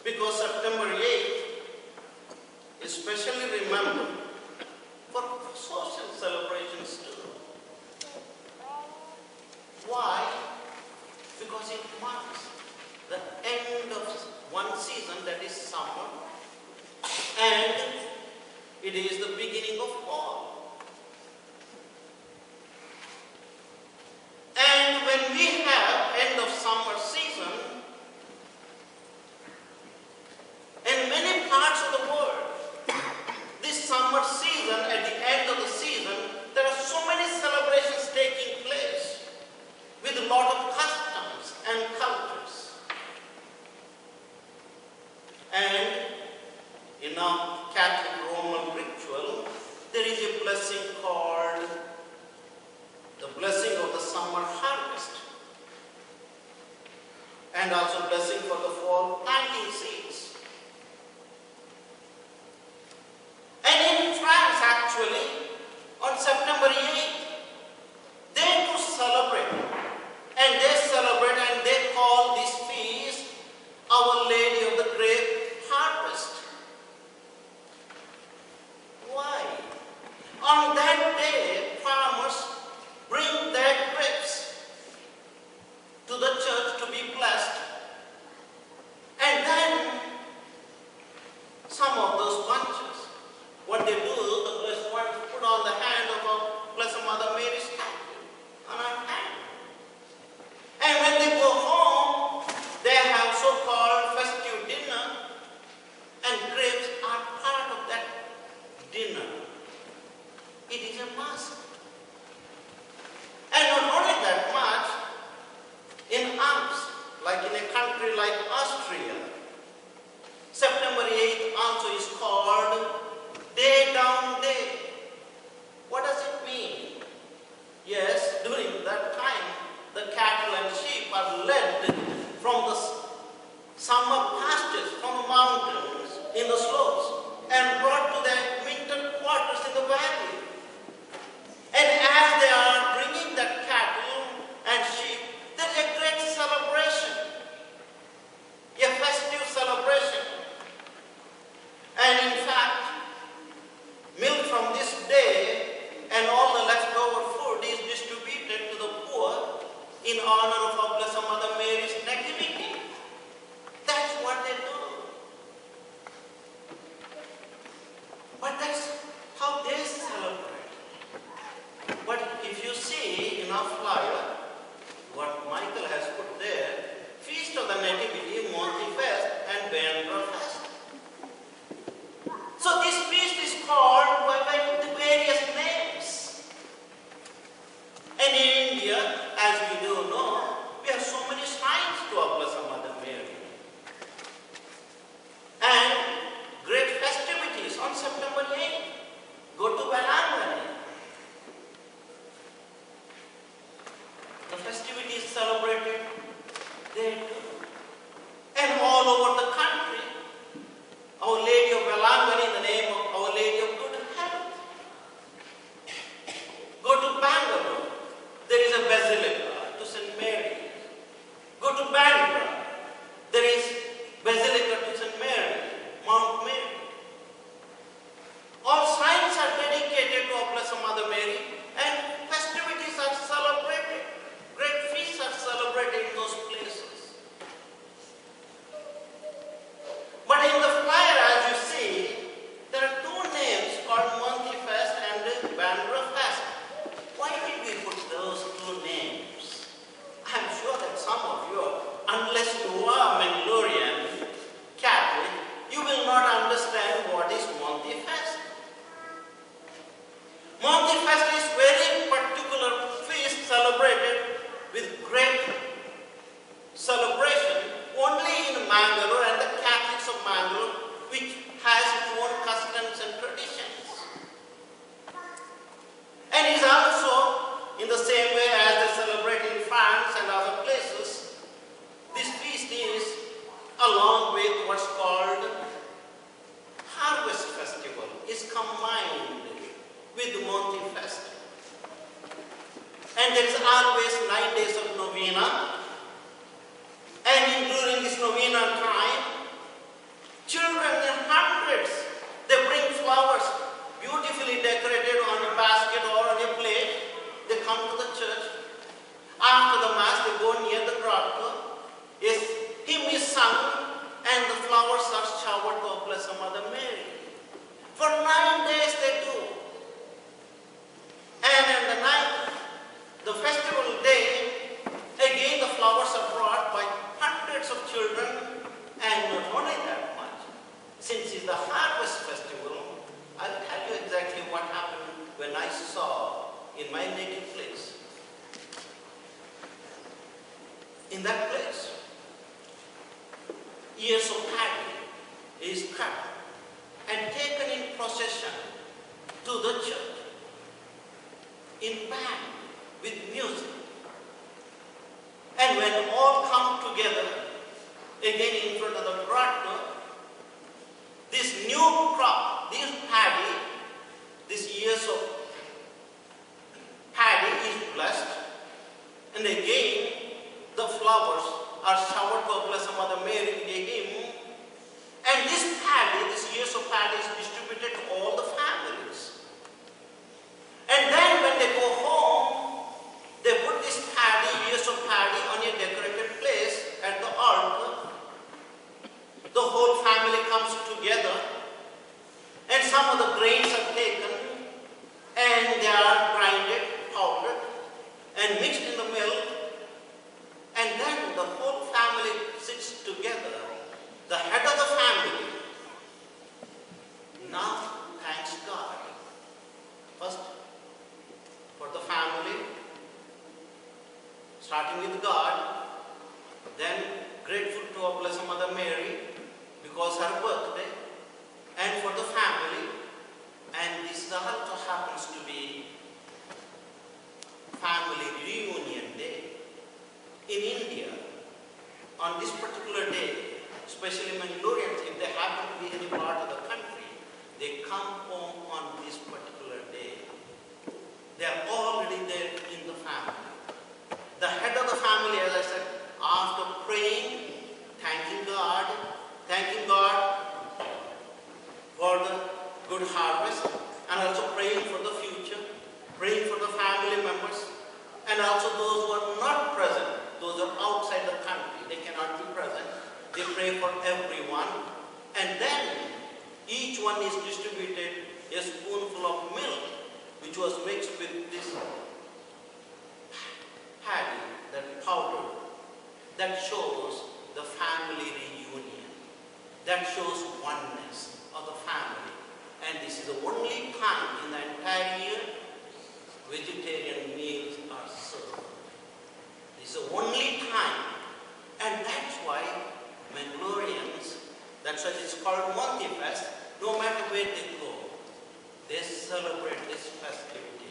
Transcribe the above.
because September 8th is specially remembered for social celebrations too. Why? Because it marks the end of one season, that is summer, and it is the beginning of fall. And when we have end of summer season, in many parts of the world, this summer season, at the end of the season, there are so many celebrations taking place with a lot of customs and cultures. And in our Catholic Roman ritual, there is a blessing called the blessing of the summer harvest, and also blessing for the fall planting seeds. And in France, actually, on September 8th, they do celebrate. And they celebrate and they call this feast Our Lady of the Grape Harvest. Why? On that day, farmers bring their grapes to the church to be blessed. And then some of those bunches, what they do, the blessed ones put on the hand of our Blessed Mother Mary's statue on our hand. And when they go home, they have so-called festive dinner, and grapes are part of that dinner. It is a must. And not only that much, in Alps, like in a country like Austria, September 8th also is called Day Down Day. What does it mean? Yes, during that time, the cattle and sheep are led from the summer pastures, from the mountains, in the slopes, and brought to their winter quarters in the valley. And as they are bringing that cattle and sheep, there is a great celebration, a festive celebration. And in fact, milk from this day and all the leftover food is distributed to the poor in honor of our Blessed Mother Mary's Nativity. That's what they do. But that's how they celebrate. But if you see in our flyer, what Michael has put there, Feast of the Nativity, Monty Fest, and Bandra Fest. So this feast is called by the various names. And in India, as we do know, we have so many shrines to our Blessed Mother Mary. And great festivities on September 8th. Go to Veigas. The festivities celebrated there too. And all over the country, Our Lady of Veigas in the name of Our Lady of Good Health. Go to Bangalore. There is a basilica to St. Mary. Go to Bandra. There is basilica to St. Mary, Mount Mary. All shrines are dedicated to our Blessed Mother Mary, and festivities are celebrated. Great feasts are celebrated in those places. But in the flyer, as you see, there are two names called Monthly Fest and Bandra Fest. Why did we put those two names? I'm sure that some of you, unless you are Elyria Catholic, you will not understand what is Monthly Fest. Monthly Fest is very particular feast celebrated with great celebration only in Mangalore and the Catholics of Mangalore, which has its own customs and traditions. And it is also in the same way as they celebrate in France and other places. This feast is along with what's called Harvest Festival, is combined with the Monthly Fest. And there is always 9 days of novena. And during this novena time, flowers are showered to Blessed Mother Mary. For 9 days they do. And on the ninth, the festival day, again the flowers are brought by hundreds of children, and not only that much. Since it's the harvest festival, I'll tell you exactly what happened when I saw in my native place. In that place, ears of paddy is cut and taken in procession to the church in band with music. And when all come together again in front of the grotto, this new crop, this paddy, this ears of paddy is blessed, and again the flowers are showered to Blessed Mother Mary with a hymn, and this paddy, this ears of paddy is distributed to all the families. And then when they go home, they put this paddy, ears of paddy, on a decorated place at the altar. The whole family comes together, and some of the grains are taken and they are grinded, powdered, and mixed in the milk, and then the whole family sits together. The head of the family now thanks God. First, for the family, starting with God, then grateful to our Blessed Mother Mary because her birthday, and for the family, and this also happens to be family reunion day. In India, on this particular day, especially Mandalorians, if they happen to be any part of the country, they come home on this particular day. They are already there in the family. The head of the family, as I said, after praying, thanking God for the good harvest, and also praying for the future, praying for the family members, and also those who are not present, those who are outside the country, they cannot be present. They pray for everyone, and then each one is distributed a spoonful of milk, which was mixed with this paddy, that powder, that shows the family reunion, that shows oneness of the family. And this is the only time in the entire year vegetarian meals are served. This is the only time, and that's why Mangalorians, that's why it's called Monty Fest. No matter where they go, they celebrate this festivity.